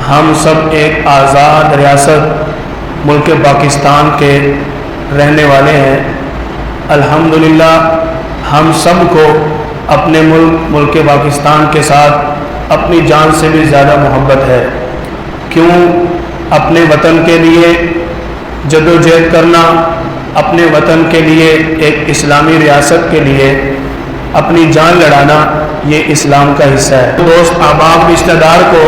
ہم سب ایک آزاد ریاست ملک پاکستان کے رہنے والے ہیں۔ الحمدللہ ہم سب کو اپنے ملک پاکستان کے ساتھ اپنی جان سے بھی زیادہ محبت ہے۔ کیوں؟ اپنے وطن کے لیے جدوجہد کرنا، اپنے وطن کے لیے ایک اسلامی ریاست کے لیے اپنی جان لڑانا، یہ اسلام کا حصہ ہے۔ دوست احباب رشتہ دار کو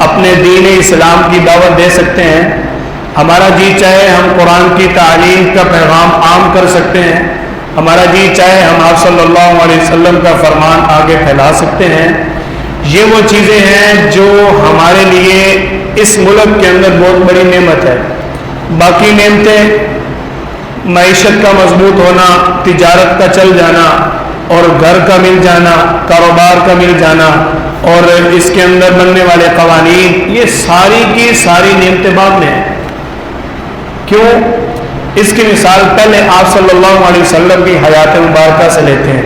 اپنے دین اسلام کی دعوت دے سکتے ہیں۔ ہمارا جی چاہے ہم قرآن کی تعلیم کا پیغام عام کر سکتے ہیں، ہمارا جی چاہے ہم آپ صلی اللہ علیہ وسلم کا فرمان آگے پھیلا سکتے ہیں۔ یہ وہ چیزیں ہیں جو ہمارے لیے اس ملک کے اندر بہت بڑی نعمت ہے۔ باقی نعمتیں، معیشت کا مضبوط ہونا، تجارت کا چل جانا اور گھر کا مل جانا، کاروبار کا مل جانا اور اس کے اندر بننے والے قوانین، یہ ساری کی ساری نعمتیں بعد میں ہیں۔ کیوں؟ اس کی مثال پہلے آپ صلی اللہ علیہ وسلم کی حیات مبارکہ سے لیتے ہیں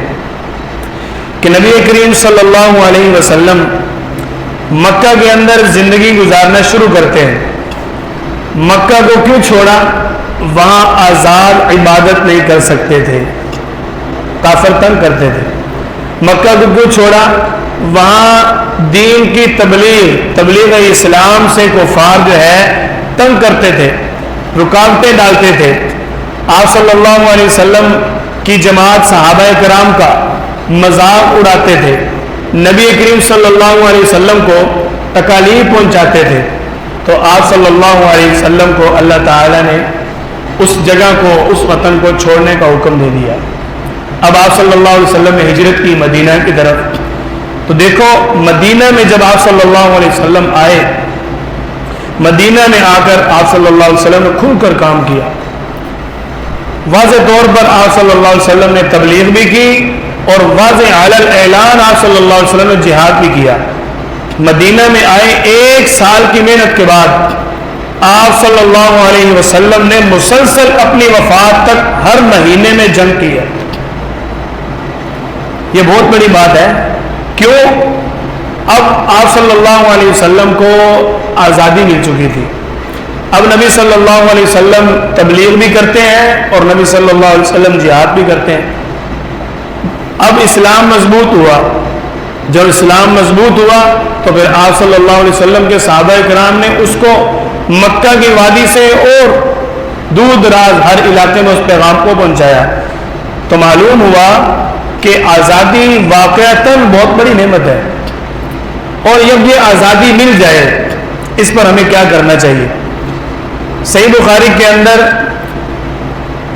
کہ نبی کریم صلی اللہ علیہ وسلم مکہ کے اندر زندگی گزارنا شروع کرتے ہیں۔ مکہ کو کیوں چھوڑا؟ وہاں آزاد عبادت نہیں کر سکتے تھے، کافر تنگ کرتے تھے۔ مکہ کو کیوں چھوڑا؟ وہاں دین کی تبلیغ اسلام سے کفار جو ہے تنگ کرتے تھے، رکاوٹیں ڈالتے تھے۔ آپ صلی اللہ علیہ وسلم کی جماعت صحابہ کرام کا مذاق اڑاتے تھے، نبی کریم صلی اللہ علیہ وسلم کو تکالیف پہنچاتے تھے۔ تو آپ صلی اللہ علیہ وسلم کو اللہ تعالیٰ نے اس جگہ کو، اس وطن کو چھوڑنے کا حکم دے دیا۔ اب آپ صلی اللہ علیہ وسلم نے ہجرت کی مدینہ کی طرف۔ تو دیکھو مدینہ میں جب آپ صلی اللہ علیہ وسلم آئے، مدینہ میں آ کر آپ صلی اللہ علیہ وسلم نے کھل کر کام کیا۔ واضح طور پر آپ صلی اللہ علیہ وسلم نے تبلیغ بھی کی اور واضح علی اعلان آپ صلی اللہ علیہ وسلم نے جہاد بھی کیا۔ مدینہ میں آئے، 1 سال کی محنت کے بعد آپ صلی اللہ علیہ وسلم نے مسلسل اپنی وفات تک ہر مہینے میں جنگ کی ہے۔ یہ بہت بڑی بات ہے۔ کیوں؟ اب آپ صلی اللہ علیہ وسلم کو آزادی مل چکی تھی۔ اب نبی صلی اللہ علیہ وسلم تبلیغ بھی کرتے ہیں اور نبی صلی اللہ علیہ وسلم جہاد بھی کرتے ہیں۔ اب اسلام مضبوط ہوا۔ جب اسلام مضبوط ہوا تو پھر آپ صلی اللہ علیہ وسلم کے صحابہ کرام نے اس کو مکہ کی وادی سے اور دور دراز ہر علاقے میں اس پیغام کو پہنچایا۔ تو معلوم ہوا کہ آزادی واقعتاً بہت بڑی نعمت ہے، اور جب یہ آزادی مل جائے اس پر ہمیں کیا کرنا چاہیے؟ صحیح بخاری کے اندر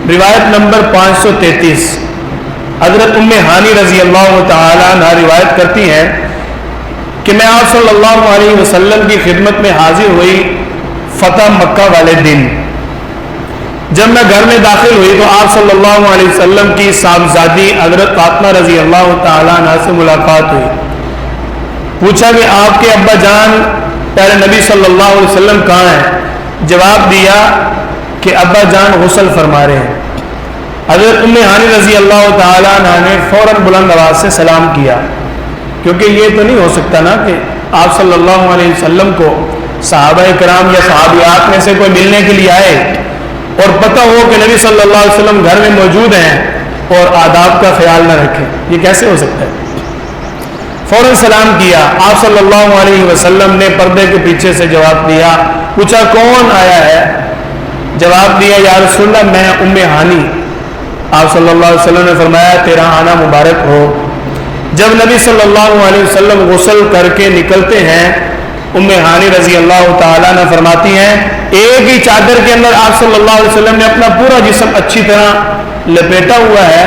روایت نمبر 533 حضرت ام ہانی رضی اللہ تعالیٰ عنہ روایت کرتی ہیں کہ میں آپ صلی اللہ علیہ وسلم کی خدمت میں حاضر ہوئی فتح مکہ والے دن۔ جب میں گھر میں داخل ہوئی تو آپ صلی اللہ علیہ وسلم کی صاحبزادی حضرت فاطمہ رضی اللہ تعالیٰ عنہ سے ملاقات ہوئی۔ پوچھا کہ آپ کے ابا جان پیارے نبی صلی اللہ علیہ وسلم کہاں ہیں؟ جواب دیا کہ ابا جان غسل فرما رہے ہیں۔ حضرت ام ہانی رضی اللہ تعالیٰ عنہ نے فوراً بلند آواز سے سلام کیا، کیونکہ یہ تو نہیں ہو سکتا نا کہ آپ صلی اللہ علیہ وسلم کو صحابہ کرام یا صحابیات میں سے کوئی ملنے کے لیے آئے اور پتہ ہو کہ نبی صلی اللہ علیہ وسلم گھر میں موجود ہیں اور آداب کا خیال نہ رکھیں۔ یہ کیسے ہو سکتا ہے؟ فوراً سلام کیا۔ آپ صلی اللہ علیہ وسلم نے پردے کے پیچھے سے جواب دیا۔ پوچھا کون آیا ہے؟ جواب دیا یا رسول اللہ میں ام ہانی۔ آپ صلی اللہ علیہ وسلم نے فرمایا تیرا آنا مبارک ہو۔ جب نبی صلی اللہ علیہ وسلم غسل کر کے نکلتے ہیں، ام ہانی رضی اللہ تعالیٰ نے فرماتی ہیں ایک ہی چادر کے اندر آپ صلی اللہ علیہ وسلم نے اپنا پورا جسم اچھی طرح لپیٹا ہوا ہے،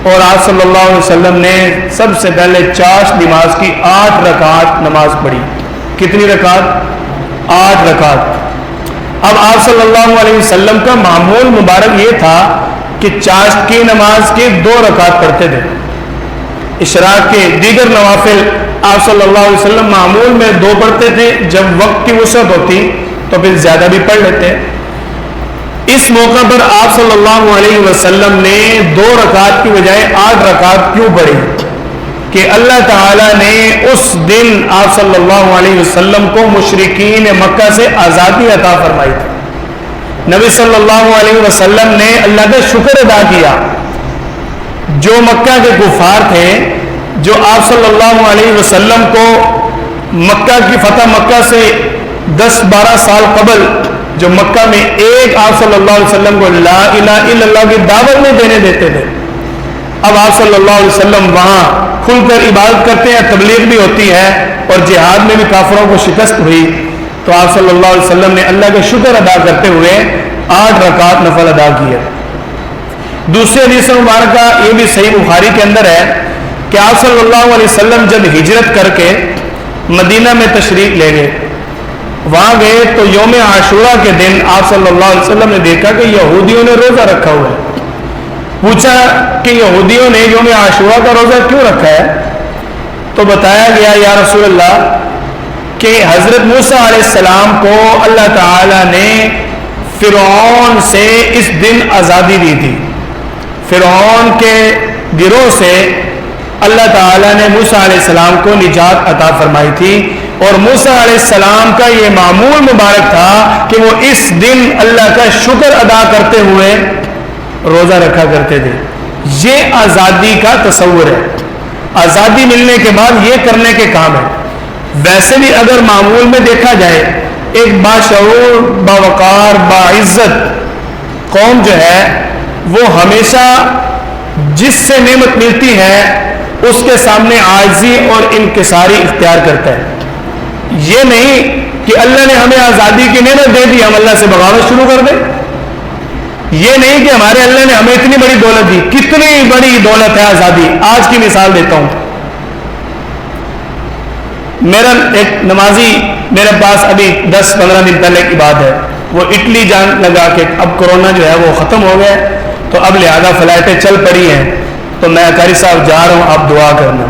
اور آپ صلی اللہ علیہ وسلم نے سب سے پہلے چاشت نماز کی 8 رکعت نماز پڑھی۔ کتنی رکعت؟ 8 رکعت۔ اب آپ صلی اللہ علیہ وسلم کا معمول مبارک یہ تھا کہ چاشت کی نماز کے 2 رکعت پڑھتے تھے۔ اشراق کے دیگر نوافل آپ صلی اللہ علیہ وسلم معمول میں 2 پڑھتے تھے، جب وقت کی وسعت ہوتی تو پھر زیادہ بھی پڑھ لیتے۔ اس موقع پر آپ صلی اللہ علیہ وسلم نے 2 رکعت کی بجائے 8 رکعت کیوں پڑھی؟ کہ اللہ تعالیٰ نے اس دن آپ صلی اللہ علیہ وسلم کو مشرکین مکہ سے آزادی عطا فرمائی تھی۔ نبی صلی اللہ علیہ وسلم نے اللہ کا شکر ادا کیا۔ جو مکہ کے کفار تھے، جو آپ صلی اللہ علیہ وسلم کو مکہ کی فتح مکہ سے 10-12 سال قبل جو مکہ میں ایک آپ صلی اللہ علیہ وسلم کو لا الہ الا اللہ کی دعوت نہیں دینے دیتے تھے، اب آپ صلی اللہ علیہ وسلم وہاں کھل کر عبادت کرتے ہیں، تبلیغ بھی ہوتی ہے اور جہاد میں بھی کافروں کو شکست ہوئی، تو آپ صلی اللہ علیہ وسلم نے اللہ کا شکر ادا کرتے ہوئے 8 رکعت نفل ادا کیے۔ دوسری حدیث مبارکہ یہ بھی صحیح بخاری کے اندر ہے کہ آپ صلی اللہ علیہ وسلم جب ہجرت کر کے مدینہ میں تشریف لے گئے، وہاں گئے تو یوم عاشورہ کے دن آپ صلی اللہ علیہ وسلم نے دیکھا کہ یہودیوں نے روزہ رکھا ہوا ہے۔ پوچھا کہ یہودیوں نے یوم عاشورہ کا روزہ کیوں رکھا ہے؟ تو بتایا گیا یا رسول اللہ کہ حضرت موسیٰ علیہ السلام کو اللہ تعالیٰ نے فرعون سے اس دن آزادی دی تھی۔ فرعون کے گروہ سے اللہ تعالیٰ نے موسیٰ علیہ السلام کو نجات عطا فرمائی تھی، اور موسیٰ علیہ السلام کا یہ معمول مبارک تھا کہ وہ اس دن اللہ کا شکر ادا کرتے ہوئے روزہ رکھا کرتے تھے۔ یہ آزادی کا تصور ہے، آزادی ملنے کے بعد یہ کرنے کے کام ہے۔ ویسے بھی اگر معمول میں دیکھا جائے، ایک باشعور، باوقار، باعزت قوم جو ہے وہ ہمیشہ جس سے نعمت ملتی ہے اس کے سامنے عاجزی اور انکساری اختیار کرتا ہے۔ یہ نہیں کہ اللہ نے ہمیں آزادی کی نعمت دے دی ہم اللہ سے بغاوت شروع کر دیں، یہ نہیں کہ ہمارے اللہ نے ہمیں اتنی بڑی دولت دی۔ کتنی بڑی دولت ہے آزادی! آج کی مثال دیتا ہوں۔ میرا ایک نمازی میرے پاس ابھی 10-15 دن پہلے کی بات ہے، وہ اٹلی جان لگا کہ اب کرونا جو ہے وہ ختم ہو گیا تو اب لہذا فلائٹیں چل پڑی ہیں، تو میں قاری صاحب جا رہا ہوں، آپ دعا کرنا۔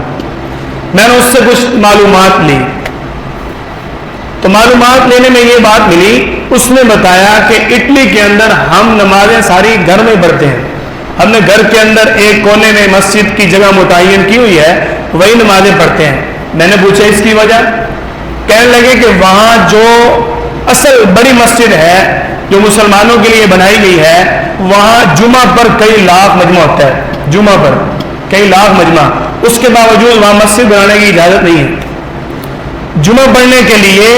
میں نے اس سے کچھ معلومات لی، تو معلومات لینے میں یہ بات ملی، اس نے بتایا کہ اٹلی کے اندر ہم نمازیں ساری گھر میں پڑھتے ہیں، ہم نے گھر کے اندر ایک کونے میں مسجد کی جگہ متعین کی ہوئی ہے، وہی نمازیں پڑھتے ہیں۔ میں نے پوچھا اس کی وجہ؟ کہنے لگے کہ وہاں جو اصل بڑی مسجد ہے جو مسلمانوں کے لیے بنائی گئی ہے، وہاں جمعہ پر کئی لاکھ مجمع ہوتا ہے، جمعہ پر کئی لاکھ مجمع، اس کے باوجود وہاں مسجد بنانے کی اجازت نہیں ہے۔ جمعہ پڑھنے کے لیے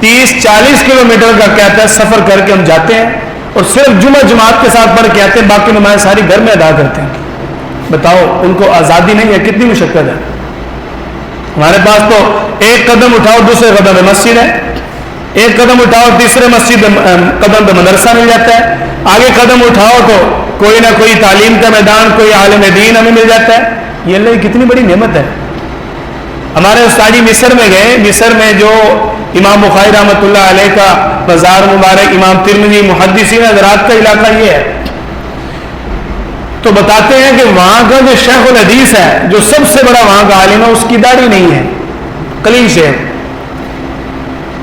30-40 کلومیٹر کا کہتا ہے سفر کر کے ہم جاتے ہیں، اور صرف جمعہ جماعت کے ساتھ پڑھ کے آتے ہیں، باقی نماز ساری گھر میں ادا کرتے ہیں۔ بتاؤ ان کو آزادی نہیں ہے؟ کتنی مشقت ہے۔ ہمارے پاس تو ایک قدم اٹھاؤ دوسرے قدم پہ مسجد ہے، ایک قدم اٹھاؤ تیسرے مسجد قدم پہ مدرسہ مل جاتا ہے، آگے قدم اٹھاؤ تو کوئی نہ کوئی تعلیم کا میدان، کوئی عالم دین ہمیں مل جاتا ہے۔ یہ اللہ کی کتنی بڑی نعمت ہے۔ ہمارے استادی مصر میں گئے، مصر میں جو امام بخاری رحمۃ اللہ علیہ کا مزار مبارک، امام ترمذی، محدثین حضرات کا علاقہ یہ ہے، تو بتاتے ہیں کہ وہاں کا جو شیخ الحدیث ہے، جو سب سے بڑا وہاں کا عالم ہے، اس کی داڑھی نہیں ہے، قلیل شیخ،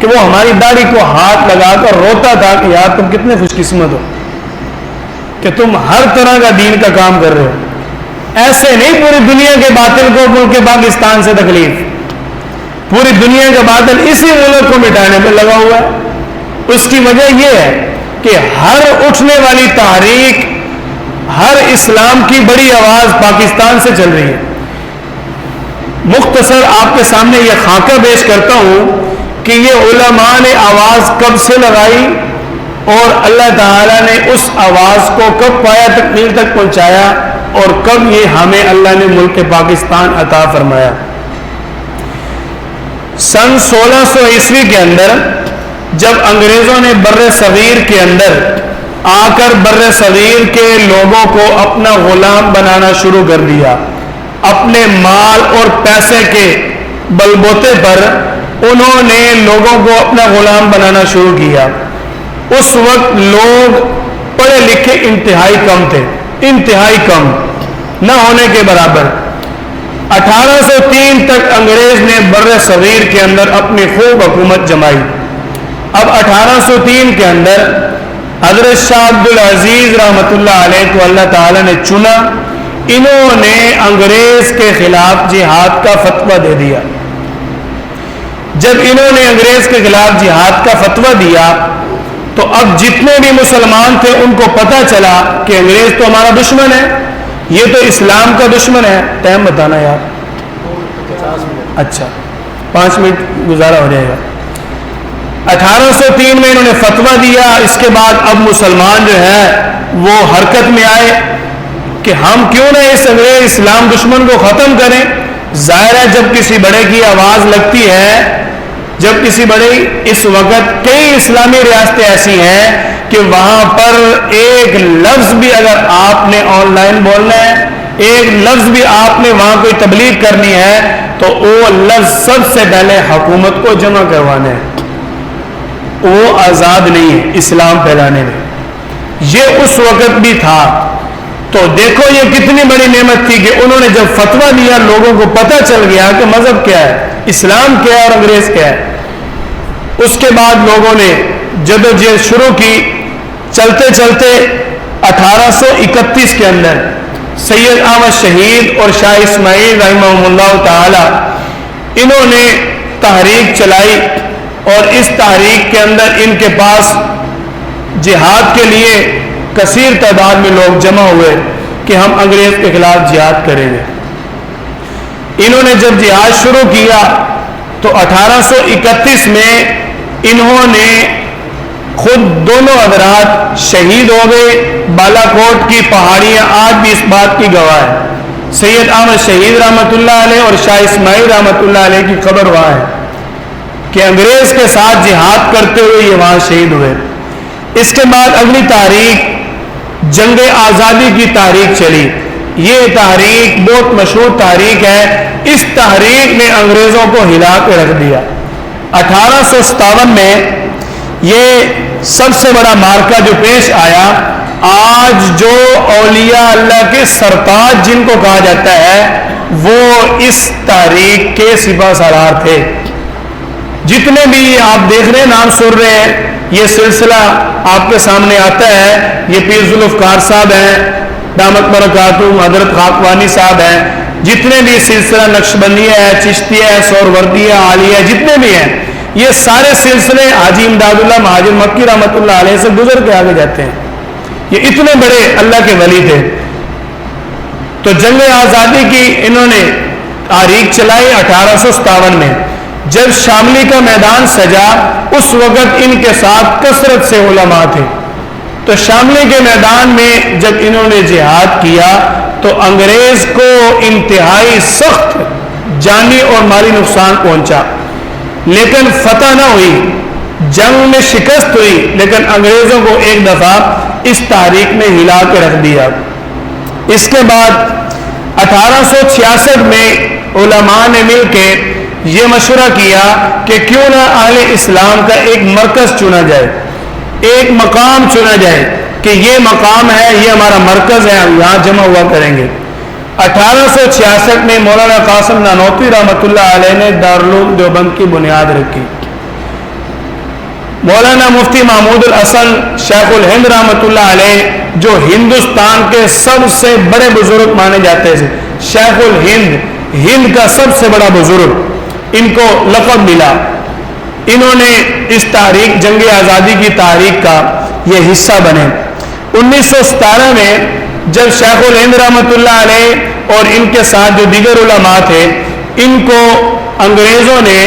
کہ وہ ہماری داڑھی کو ہاتھ لگا کر روتا تھا کہ یار تم کتنے خوش قسمت ہو کہ تم ہر طرح کا دین کا کام کر رہے ہو۔ ایسے نہیں پوری دنیا کے باطل کو ملک پاکستان سے تکلیف، پوری دنیا کا باطل اسی ملک کو مٹانے میں لگا ہوا ہے۔ اس کی وجہ یہ ہے کہ ہر اٹھنے والی تحریک، ہر اسلام کی بڑی آواز پاکستان سے چل رہی ہے۔ مختصر آپ کے سامنے یہ خاکہ پیش کرتا ہوں کہ یہ علماء نے آواز کب سے لگائی اور اللہ تعالیٰ نے اس آواز کو کب پایا تکمیل تک پہنچایا، اور کب یہ ہمیں اللہ نے ملک پاکستان عطا فرمایا۔ سن 1600 عیسوی کے اندر جب انگریزوں نے بر صغیر کے اندر آ کر بر صغیر کے لوگوں کو اپنا غلام بنانا شروع کر دیا، اپنے مال اور پیسے کے بلبوتے پر انہوں نے لوگوں کو اپنا غلام بنانا شروع کیا۔ اس وقت لوگ پڑھے لکھے انتہائی کم تھے، انتہائی کم، نہ ہونے کے برابر۔ 1803 تک انگریز نے بر صغیر کے اندر اپنی خوب حکومت جمائی۔ اب 1803 کے اندر حضرت شاہ عبد العزیز رحمۃ اللہ علیہ کو اللہ تعالیٰ نے چنا انہوں نے انگریز کے خلاف جہاد کا فتویٰ دے دیا۔ جب انہوں نے انگریز کے خلاف جہاد کا فتویٰ دیا تو اب جتنے بھی مسلمان تھے ان کو پتہ چلا کہ انگریز تو ہمارا دشمن ہے، یہ تو اسلام کا دشمن ہے۔ ٹائم بتانا یار، اچھا 5 منٹ گزارا ہو جائے گا۔ 1803 میں انہوں نے فتویٰ دیا۔ اس کے بعد اب مسلمان جو ہے وہ حرکت میں آئے کہ ہم کیوں نہ اس انگریز اسلام دشمن کو ختم کریں۔ ظاہر ہے جب کسی بڑے کی آواز لگتی ہے، جب کسی بڑے، اس وقت کئی اسلامی ریاستیں ایسی ہیں کہ وہاں پر ایک لفظ بھی اگر آپ نے آن لائن بولنا ہے، ایک لفظ بھی آپ نے وہاں کوئی تبلیغ کرنی ہے تو وہ لفظ سب سے پہلے حکومت کو جمع کروانا ہے۔ وہ آزاد نہیں ہے اسلام پھیلانے میں، یہ اس وقت بھی تھا۔ تو دیکھو یہ کتنی بڑی نعمت تھی کہ انہوں نے جب فتویٰ دیا لوگوں کو پتہ چل گیا کہ مذہب کیا ہے، اسلام کیا ہے اور انگریز کیا ہے۔ اس کے بعد لوگوں نے جدوجہد شروع کی۔ چلتے چلتے 1831 کے اندر سید احمد شہید اور شاہ اسماعیل رحمہ اللہ تعالی انہوں نے تحریک چلائی، اور اس تحریک کے اندر ان کے پاس جہاد کے لیے کثیر تعداد میں لوگ جمع ہوئے کہ ہم انگریز کے خلاف جہاد کریں گے۔ انہوں نے جب جہاد شروع کیا تو 1831 میں انہوں نے خود دونوں حضرات شہید ہو گئے۔ بالا کوٹ کی پہاڑیاں آج بھی اس بات کی گواہ ہے۔ سید احمد شہید رحمۃ اللہ علیہ اور شاہ اسماعیل رحمۃ اللہ علیہ کی خبر وہاں ہے کہ انگریز کے ساتھ جہاد کرتے ہوئے یہ وہاں شہید ہوئے۔ اس کے بعد اگلی تاریخ جنگ آزادی کی تاریخ چلی۔ یہ تحریک بہت مشہور تحریک ہے۔ اس تحریک نے انگریزوں کو ہلا کے رکھ دیا۔ 1857 میں یہ سب سے بڑا معرکہ جو پیش آیا، آج جو اولیاء اللہ کے سرتاج جن کو کہا جاتا ہے وہ اس تحریک کے سپہ سالار تھے۔ جتنے بھی آپ دیکھ رہے ہیں، نام سن رہے ہیں، یہ سلسلہ آپ کے سامنے آتا ہے۔ یہ پیر ذوالفقار صاحب ہیں، دامت برکاتہم، حضرت خاکوانی صاحب ہیں، جتنے بھی سلسلہ نقشبندیہ ہے، چشتیہ ہے، سہروردیہ، عالیہ، جتنے بھی ہیں، یہ سارے سلسلے حاجی امداد اللہ مہاجر مکی رحمۃ اللہ علیہ سے گزر کے آگے جاتے ہیں۔ یہ اتنے بڑے اللہ کے ولی تھے۔ تو جنگ آزادی کی انہوں نے تاریخ چلائی 1857 میں۔ جب شاملی کا میدان سجا اس وقت ان کے ساتھ کثرت سے علماء تھے۔ تو شاملی کے میدان میں جب انہوں نے جہاد کیا تو انگریز کو انتہائی سخت جانی اور مالی نقصان پہنچا، لیکن فتح نہ ہوئی، جنگ میں شکست ہوئی، لیکن انگریزوں کو ایک دفعہ اس تاریخ نے ہلا کے رکھ دیا۔ اس کے بعد 1866 میں علماء نے مل کے یہ مشورہ کیا کہ کیوں نہ اہل اسلام کا ایک مرکز چنا جائے، ایک مقام چنا جائے کہ یہ مقام ہے، یہ ہمارا مرکز ہے، ہم یہاں جمع ہوا کریں گے۔ 1866 میں مولانا قاسم نانوتوی رحمۃ اللہ علیہ نے دارالعلوم دیوبند کی بنیاد رکھی۔ مولانا مفتی محمود الحسن شیخ الہند رحمۃ اللہ علیہ جو ہندوستان کے سب سے بڑے بزرگ مانے جاتے ہیں، شیخ الہند، ہند کا سب سے بڑا بزرگ، ان کو لقب ملا۔ انہوں نے اس تحریک جنگ آزادی کی تحریک کا یہ حصہ بنے۔ 1917 میں جب شیخ الہند رحمۃ اللہ علیہ اور ان کے ساتھ جو دیگر علماء تھے ان کو انگریزوں نے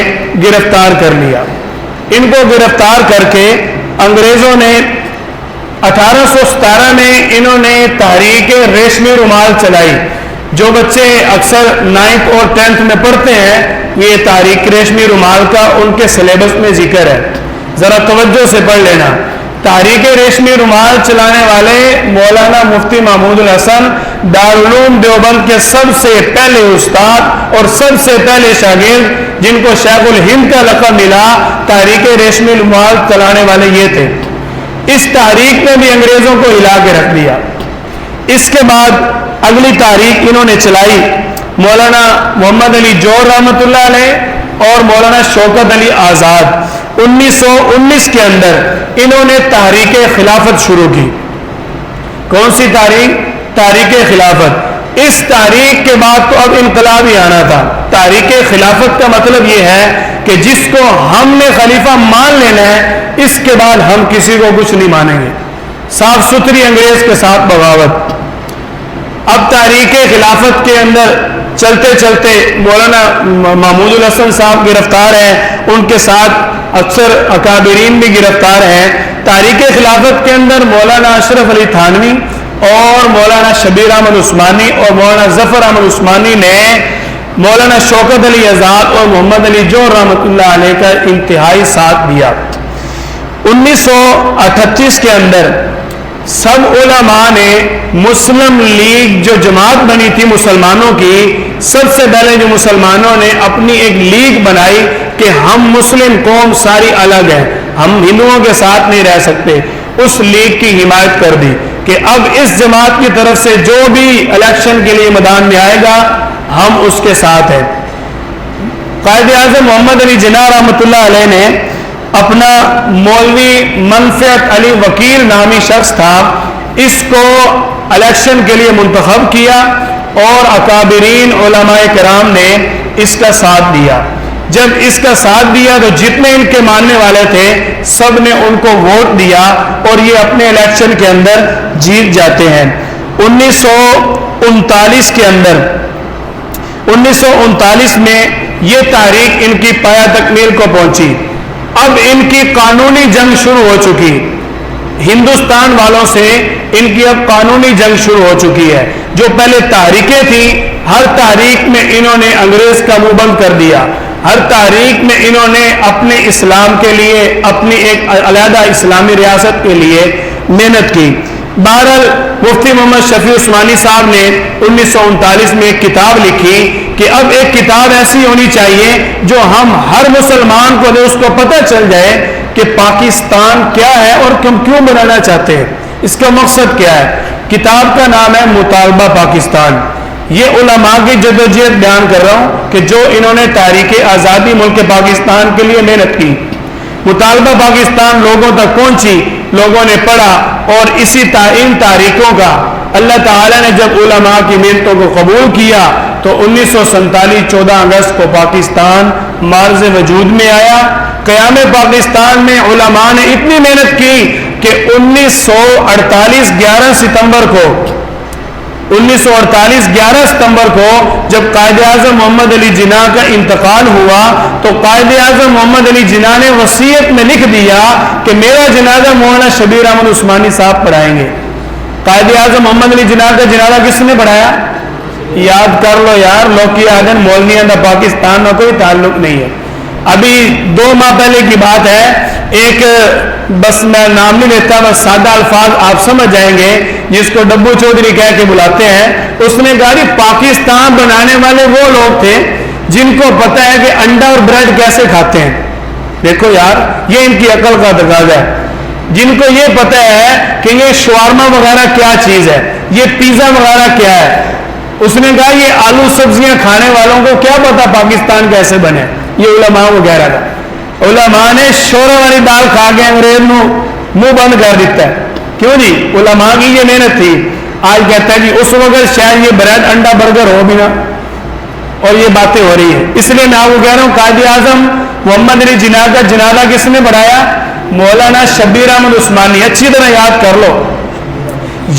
گرفتار کر لیا، ان کو گرفتار کر کے انگریزوں نے 1817 میں انہوں نے تحریک ریشمی رومال چلائی۔ جو بچے اکثر 9th اور 10th میں پڑھتے ہیں یہ تحریک ریشمی رومال کا ان کے سلیبس میں ذکر ہے، ذرا توجہ سے پڑھ لینا۔ تحریک ریشمی رومال چلانے والے مولانا مفتی محمود الحسن دارالعلوم دیوبند کے سب سے پہلے استاد اور سب سے پہلے شاگرد جن کو شیخ الہند کا لقب ملا، تحریک ریشمی رومال چلانے والے یہ تھے۔ اس تحریک نے بھی انگریزوں کو ہلا کے رکھ دیا۔ اس کے بعد اگلی تحریک انہوں نے چلائی مولانا محمد علی جوہر رحمۃ اللہ علیہ اور مولانا شوکت علی آزاد۔ 1919 کے اندر انہوں نے تحریک خلافت شروع کی۔ کون سی تحریک؟ تحریک خلافت۔ اس تحریک کے بعد تو اب انقلاب ہی آنا تھا. تحریک خلافت کا مطلب یہ ہے کہ جس کو ہم نے خلیفہ مان لینا ہے اس کے بعد ہم کسی کو کچھ نہیں مانیں گے. صاف ستھری انگریز کے ساتھ بغاوت. اب تحریک خلافت کے اندر چلتے چلتے مولانا محمود الحسن صاحب گرفتار ہیں, ان کے ساتھ اکثر اکابرین بھی گرفتار ہیں. تحریک خلافت کے اندر مولانا اشرف علی تھانوی اور مولانا شبیر احمد عثمانی اور مولانا ظفر احمد عثمانی نے مولانا شوکت علی آزاد اور محمد علی جوہر رحمۃ اللہ علیہ کا انتہائی ساتھ دیا. 1938 کے اندر سب علماء نے مسلم لیگ جو جماعت بنی تھی مسلمانوں کی, سب سے پہلے جو مسلمانوں نے اپنی ایک لیگ بنائی کہ ہم مسلم قوم ساری الگ ہیں, ہم ہندوؤں کے ساتھ نہیں رہ سکتے, اس لیگ کی حمایت کر دی کہ اب اس جماعت کی طرف سے جو بھی الیکشن کے لیے میدان میں آئے گا ہم اس کے ساتھ ہیں. قائد اعظم محمد علی جناح رحمۃ اللہ علیہ نے اپنا مولوی منفعت علی وکیل نامی شخص تھا, اس کو الیکشن کے لیے منتخب کیا اور اکابرین علماء کرام نے اس کا ساتھ دیا. جب اس کا ساتھ دیا تو جتنے ان کے ماننے والے تھے سب نے ان کو ووٹ دیا اور یہ اپنے الیکشن کے اندر جیت جاتے ہیں. 1939 کے اندر 1939 میں یہ تحریک ان کی پایہ تکمیل کو پہنچی. اب ان کی قانونی جنگ شروع ہو چکی, ہندوستان والوں سے ان کی اب قانونی جنگ شروع ہو چکی ہے. جو پہلے تحریکیں تھیں ہر تحریک میں انہوں نے انگریز کا منہ بند کر دیا, ہر تحریک میں انہوں نے اپنے اسلام کے لیے اپنی ایک علیحدہ اسلامی ریاست کے لیے محنت کی. بہرحال مفتی محمد شفیع عثمانی صاحب نے 1939 میں ایک کتاب لکھی کہ اب ایک کتاب ایسی ہونی چاہیے جو ہم ہر مسلمان کو دے, اس کو پتہ چل جائے کہ پاکستان کیا ہے اور ہم کیوں بنانا چاہتے ہیں, اس کا مقصد کیا ہے. کتاب کا نام ہے مطالبہ پاکستان. یہ علماء کی جدوجہد بیان کر رہا ہوں کہ جو انہوں نے تحریک آزادی ملک پاکستان کے لیے محنت کی. مطالبہ پاکستان لوگوں تک پہنچی, لوگوں نے پڑھا اور اسی ان تحریکوں کا اللہ تعالیٰ نے جب علماء کی محنتوں کو قبول کیا تو 1947 14 اگست کو پاکستان معرض وجود میں آیا. قیام پاکستان میں علماء نے اتنی محنت کی کہ 1948 11 ستمبر کو جب قائد اعظم محمد علی جناح کا انتقال ہوا تو قائد اعظم محمد علی جناح نے وصیت میں لکھ دیا کہ میرا جنازہ مولانا شبیر احمد عثمانی صاحب پڑھائیں گے. قائد اعظم محمد علی جناح کا جنازہ کس نے پڑھایا؟ یاد کر لو یار, لوکی آدن مولویاں دا پاکستان میں کوئی تعلق نہیں ہے. ابھی 2 ماہ پہلے کی بات ہے, ایک بس میں نام نہیں لیتا, بس سادہ الفاظ آپ سمجھ جائیں گے, جس کو ڈبو چودھری کہہ کے بلاتے ہیں. اس نے کہا کہ پاکستان بنانے والے وہ لوگ تھے جن کو پتہ ہے کہ انڈا اور بریڈ کیسے کھاتے ہیں. دیکھو یار, یہ ان کی عقل کا تقاضا ہے. جن کو یہ پتہ ہے کہ یہ شوارما وغیرہ کیا چیز ہے, یہ پیزا وغیرہ کیا ہے. اس نے کہا یہ آلو سبزیاں کھانے والوں کو کیا پتا پاکستان کیسے بنے. یہ علماء وغیرہ کا, علماء نے شورا والی دال کھا کے انگریز نو منہ بند کر دیتا ہے. کیوں جی؟ علماء کی یہ محنت تھی. آج کہتا ہے کہ اس وقت شاید یہ بریڈ انڈا برگر ہو بھی نہ, اور یہ باتیں ہو رہی ہیں. اس لیے میں وہ کہہ رہا ہوں قائد اعظم محمد علی جناح کا جنازہ کس نے پڑھایا؟ مولانا شبیر احمد عثمانی. اچھی طرح یاد کر لو,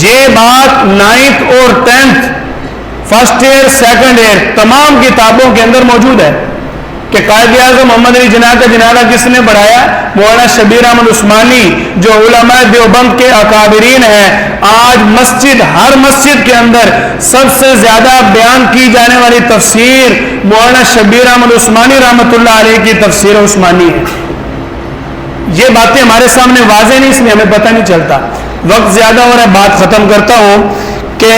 یہ بات 9th اور 10th first year second year تمام کتابوں کے اندر موجود ہے کہ قائد اعظم محمد علی جناح کا جنازہ کس نے پڑھایا؟ مولانا شبیر احمد عثمانی, جو علماء دیوبند کے اکابرین ہیں. آج مسجد, ہر مسجد کے اندر سب سے زیادہ بیان کی جانے والی تفسیر مولانا شبیر احمد عثمانی رحمۃ اللہ علیہ کی تفسیر عثمانی ہے. یہ باتیں ہمارے سامنے واضح نہیں, اس لیے ہمیں پتہ نہیں چلتا. وقت زیادہ ہو رہا ہے, بات ختم کرتا ہوں کہ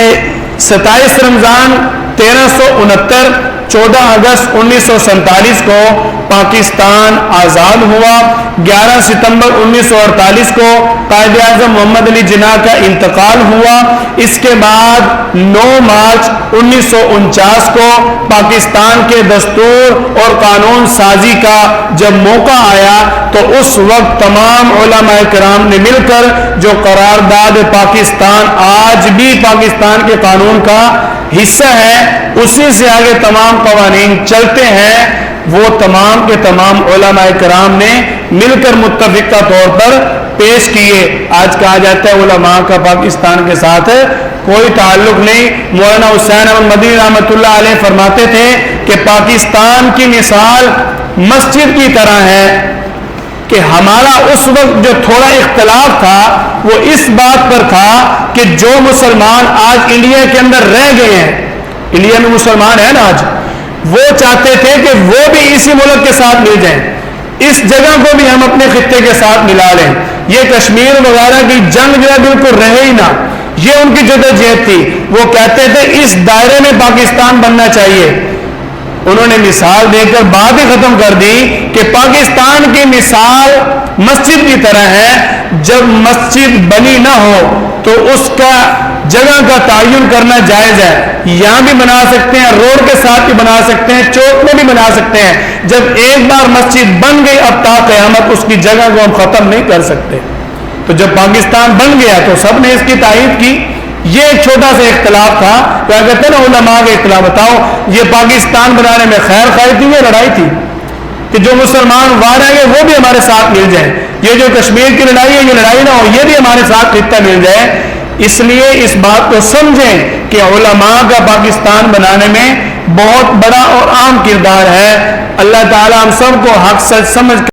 27 رمضان 1369 14 اگست 1947 کو پاکستان آزاد ہوا. 11 ستمبر 1948 کو قائد اعظم محمد علی جناح کا انتقال ہوا. اس کے بعد 9 مارچ 1949 کو پاکستان کے دستور اور قانون سازی کا جب موقع آیا تو اس وقت تمام علماء کرام نے مل کر جو قرارداد پاکستان آج بھی پاکستان کے قانون کا حصہ ہے، اسی سے آگے تمام قوانین چلتے ہیں، وہ تمام کے تمام علماء کرام نے مل کر متفقہ طور پر پیش کیے۔ آج کہا جاتا ہے علماء کا پاکستان کے ساتھ کوئی تعلق نہیں۔ مولانا حسین احمد مدنی رحمۃ اللہ علیہ فرماتے تھے کہ پاکستان کی مثال مسجد کی طرح ہے کہ ہمارا اس وقت جو تھوڑا اختلاف تھا وہ اس بات پر تھا کہ جو مسلمان آج انڈیا کے اندر رہ گئے ہیں، انڈیا میں مسلمان ہیں نا آج، وہ چاہتے تھے کہ وہ بھی اسی ملک کے ساتھ مل جائیں، اس جگہ کو بھی ہم اپنے خطے کے ساتھ ملا لیں، یہ کشمیر وغیرہ کی جنگ جو ہے بالکل رہے ہی نہ، یہ ان کی جدوجہد تھی۔ وہ کہتے تھے اس دائرے میں پاکستان بننا چاہیے۔ انہوں نے مثال دے کر بات ہی ختم کر دی کہ پاکستان کی مثال مسجد کی طرح ہے، جب مسجد بنی نہ ہو تو اس کا جگہ کا تعین کرنا جائز ہے، یہاں بھی بنا سکتے ہیں، روڈ کے ساتھ بھی بنا سکتے ہیں، چوک میں بھی بنا سکتے ہیں، جب ایک بار مسجد بن گئی اب تا قیامت اس کی جگہ کو ہم ختم نہیں کر سکتے۔ تو جب پاکستان بن گیا تو سب نے اس کی تائید کی۔ یہ ایک چھوٹا سا اختلاف تھا، کیا کہتے ہیں نا علماء کے اختلاف۔ بتاؤ یہ پاکستان بنانے میں خیر خواہی تھی یا لڑائی تھی کہ جو مسلمان وہاں رہیں گے وہ بھی ہمارے ساتھ مل جائیں، یہ جو کشمیر کی لڑائی ہے یہ لڑائی نہ ہو، یہ بھی ہمارے ساتھ خطہ مل جائے۔ اس لیے اس بات کو سمجھیں کہ علماء کا پاکستان بنانے میں بہت بڑا اور عام کردار ہے۔ اللہ تعالی ہم سب کو حق سچ سمجھ